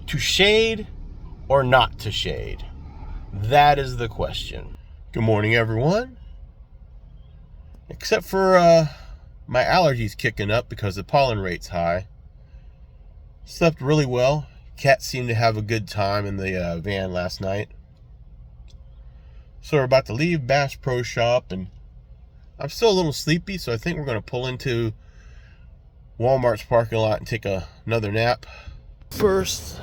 To shade or not to shade? That is the question. Good morning, everyone. Except for my allergies kicking up because the pollen rate's high. Slept really well. Cats seemed to have a good time in the van last night. So we're about to leave Bass Pro Shop, and I'm still a little sleepy, so I think we're going to pull into Walmart's parking lot and take another nap. First,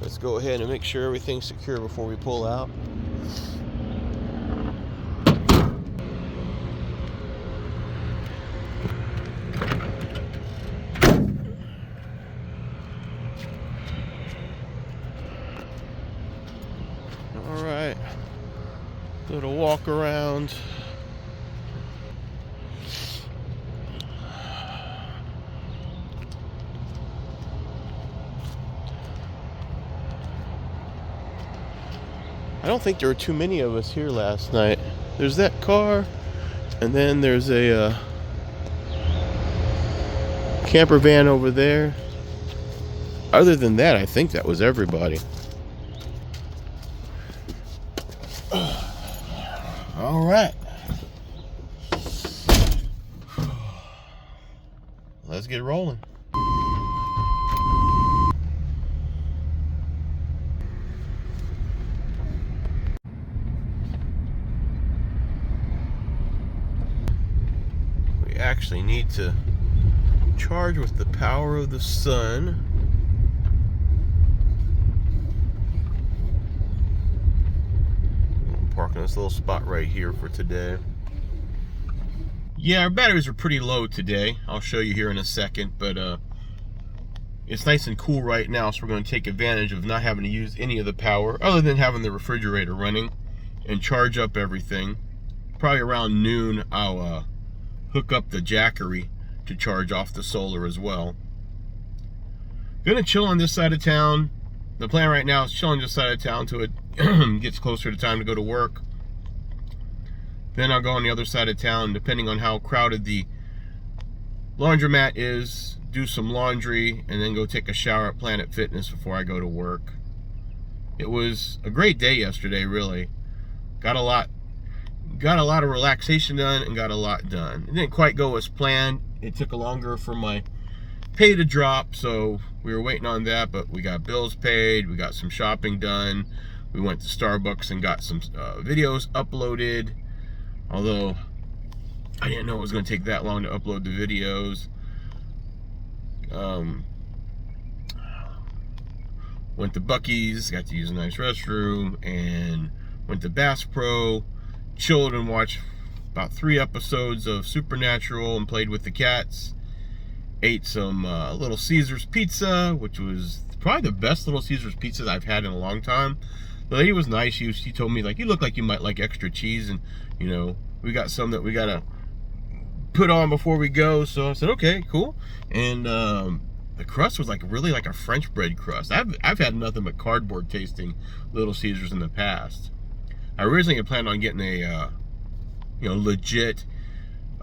let's go ahead and make sure everything's secure before we pull out. All right, little walk around. I don't think there were too many of us here last night. There's that car, and then there's a camper van over there. Other than that, I think that was everybody. All right. Let's get rolling. We actually need to charge with the power of the sun. I'm parking this little spot right here for today. Yeah, our batteries are pretty low today. I'll show you here in a second, but it's nice and cool right now, so we're going to take advantage of not having to use any of the power other than having the refrigerator running and charge up everything. Probably around noon, I'll hook up the Jackery to charge off the solar as well. Gonna chill on this side of town. The plan right now is chilling this side of town till it gets closer to time to go to work. Then I'll go on the other side of town, depending on how crowded the laundromat is, do some laundry, and then go take a shower at Planet Fitness before I go to work. It was a great day yesterday, really. Got a lot of relaxation done and got a lot done. It didn't quite go as planned. It took longer for my pay to drop, so we were waiting on that, but we got bills paid, we got some shopping done, we went to Starbucks and got some videos uploaded, although I didn't know it was going to take that long to upload the videos. Went to Buc-ee's, got to use a nice restroom, and went to Bass Pro, chilled and watched about 3 episodes of Supernatural and played with the cats. Ate some Little Caesars pizza, which was probably the best Little Caesars pizza I've had in a long time. The lady was nice. She told me, like, you look like you might like extra cheese, and you know, we got some that we gotta put on before we go. So I said, okay, cool. And the crust was really like a French bread crust. I've had nothing but cardboard tasting Little Caesars in the past. I originally had planned on getting a legit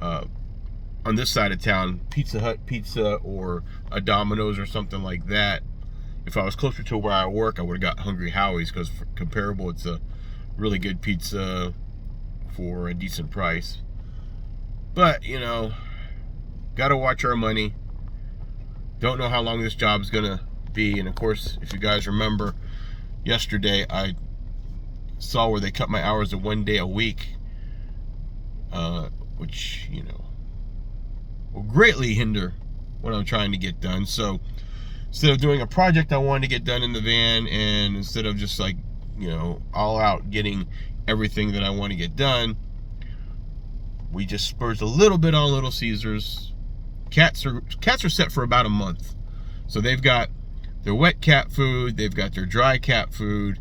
on this side of town Pizza Hut pizza or a Domino's or something like that. If I was closer to where I work, I would have got Hungry Howie's, because comparable, it's a really good pizza for a decent price. But you know, gotta watch our money. Don't know how long this job's gonna be. And of course, if you guys remember, yesterday I saw where they cut my hours to 1 day a week, which, you know, will greatly hinder what I'm trying to get done. So instead of doing a project I wanted to get done in the van, and instead of just like, you know, all out getting everything that I want to get done, we just spurged a little bit on Little Caesars. Cats are set for about a month. So they've got their wet cat food, they've got their dry cat food.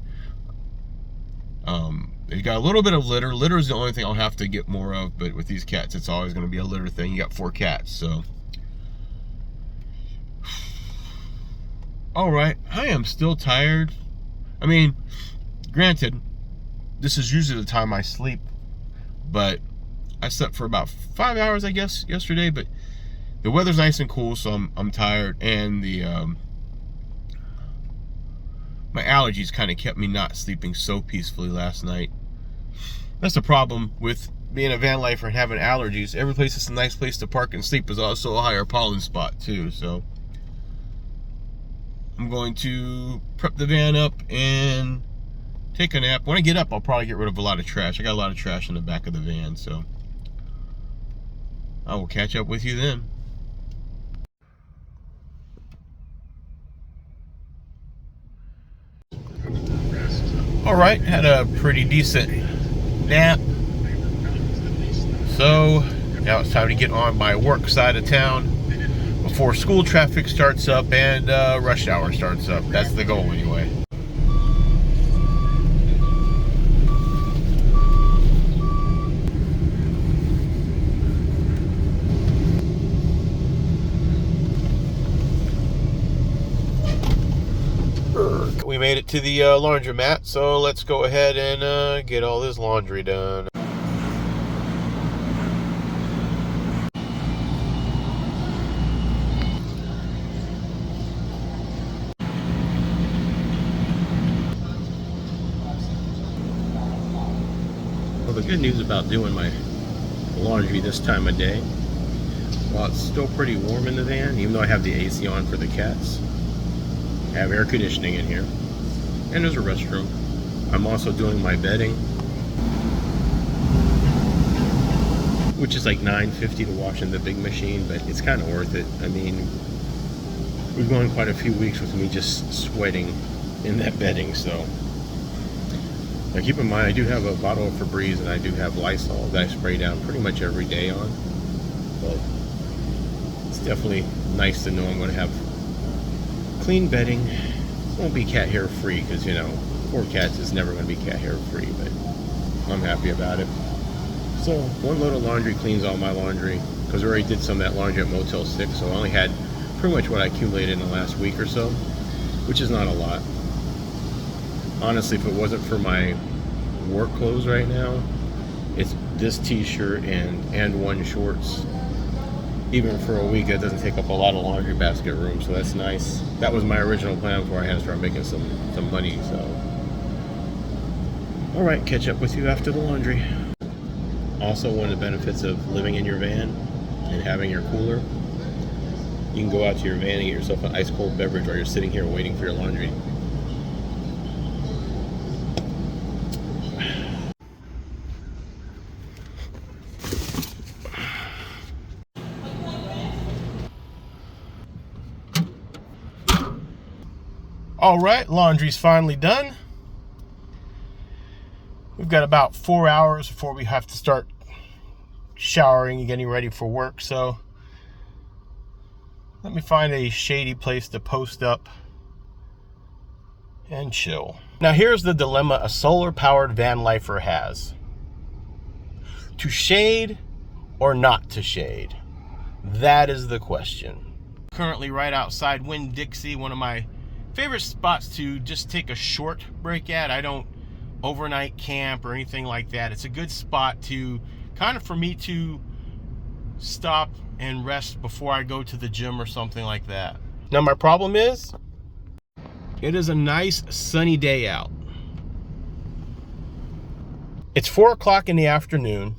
They've got a little bit of litter. Litter is the only thing I'll have to get more of, but with these cats, it's always going to be a litter thing. You got 4 cats, so. All right, I am still tired. I mean, granted, this is usually the time I sleep, but I slept for about 5 hours, I guess, yesterday, but The weather's nice and cool, so I'm tired, and the my allergies kind of kept me not sleeping so peacefully last night. That's the problem with being a van lifer and having allergies. Every place that's a nice place to park and sleep is also a higher pollen spot too. So I'm going to prep the van up and take a nap. When I get up, I'll probably get rid of a lot of trash. I got a lot of trash in the back of the van, so I will catch up with you then. All right, had a pretty decent nap. So now it's time to get on my work side of town before school traffic starts up and rush hour starts up. That's the goal anyway. We made it to the laundromat, so let's go ahead and get all this laundry done. Well, the good news about doing my laundry this time of day, while it's still pretty warm in the van, even though I have the AC on for the cats, I have air conditioning in here, and there's a restroom. I'm also doing my bedding, which is like $9.50 to wash in the big machine, but it's kind of worth it. I mean, we've gone quite a few weeks with me just sweating in that bedding, so. Now keep in mind, I do have a bottle of Febreze and I do have Lysol that I spray down pretty much every day on, but it's definitely nice to know I'm going to have clean bedding. Won't be cat hair free because, you know, 4 cats is never going to be cat hair free, but I'm happy about it. So one load of laundry cleans all my laundry because I already did some of that laundry at Motel 6, so I only had pretty much what I accumulated in the last week or so, which is not a lot. Honestly, if it wasn't for my work clothes right now, it's this t-shirt and one shorts. Even for a week, that doesn't take up a lot of laundry basket room, so that's nice. That was my original plan before I had to start making some money, so. All right, catch up with you after the laundry. Also, one of the benefits of living in your van and having your cooler, you can go out to your van and get yourself an ice cold beverage while you're sitting here waiting for your laundry. All right, laundry's finally done. We've got about 4 hours before we have to start showering and getting ready for work, so let me find a shady place to post up and chill. Now here's the dilemma a solar-powered van lifer has. To shade or not to shade? That is the question. Currently right outside Winn-Dixie, one of my favorite spots to just take a short break at. I don't overnight camp or anything like that. It's a good spot to kind of for me to stop and rest before I go to the gym or something like that. Now my problem is, it is a nice sunny day out. It's 4 o'clock in the afternoon,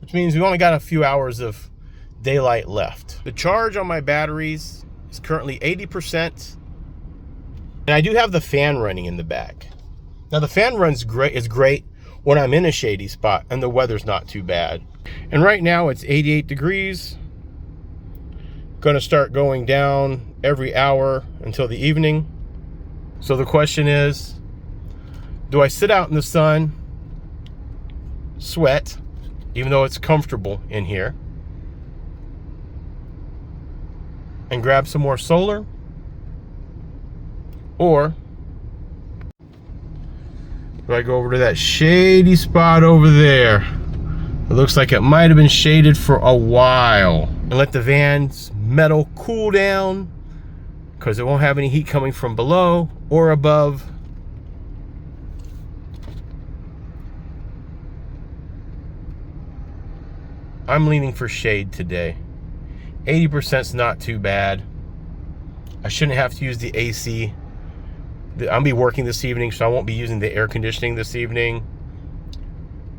which means we've only got a few hours of daylight left. The charge on my batteries is currently 80%. And I do have the fan running in the back. Now the fan is great when I'm in a shady spot and the weather's not too bad. And right now it's 88 degrees. Gonna start going down every hour until the evening. So the question is, do I sit out in the sun, sweat, even though it's comfortable in here, and grab some more solar? Or do I go over to that shady spot over there? It looks like it might have been shaded for a while, and let the van's metal cool down because it won't have any heat coming from below or above. I'm leaning for shade today. 80%'s not too bad. I shouldn't have to use the AC. I'll be working this evening, so I won't be using the air conditioning this evening.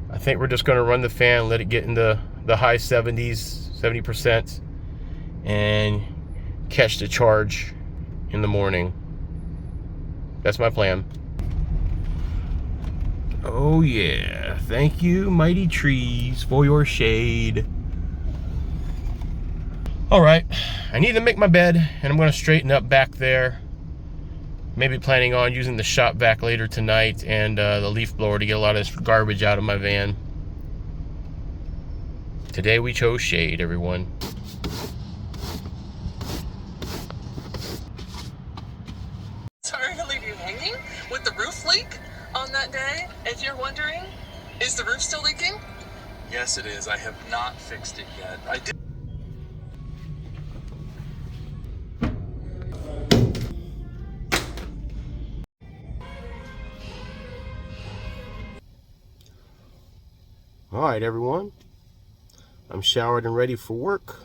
I think we're just going to run the fan, let it get in the high 70s, 70%, and catch the charge in the morning. That's my plan. Oh yeah, thank you, mighty trees, for your shade. All right, I need to make my bed, and I'm going to straighten up back there. Maybe planning on using the shop vac later tonight and the leaf blower to get a lot of this garbage out of my van. Today we chose shade, everyone. Sorry to leave you hanging with the roof leak on that day. If you're wondering, is the roof still leaking? Yes, it is. I have not fixed it yet. I did. All right, everyone. I'm showered and ready for work.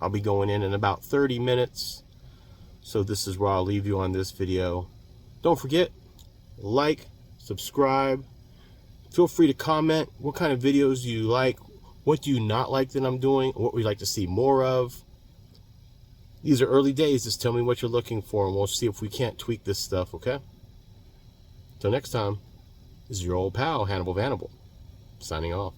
I'll be going in about 30 minutes. So this is where I'll leave you on this video. Don't forget, like, subscribe. Feel free to comment what kind of videos you like. What do you not like that I'm doing? What would you like to see more of? These are early days. Just tell me what you're looking for, and we'll see if we can't tweak this stuff, okay? Till next time, this is your old pal, Hannibal, signing off.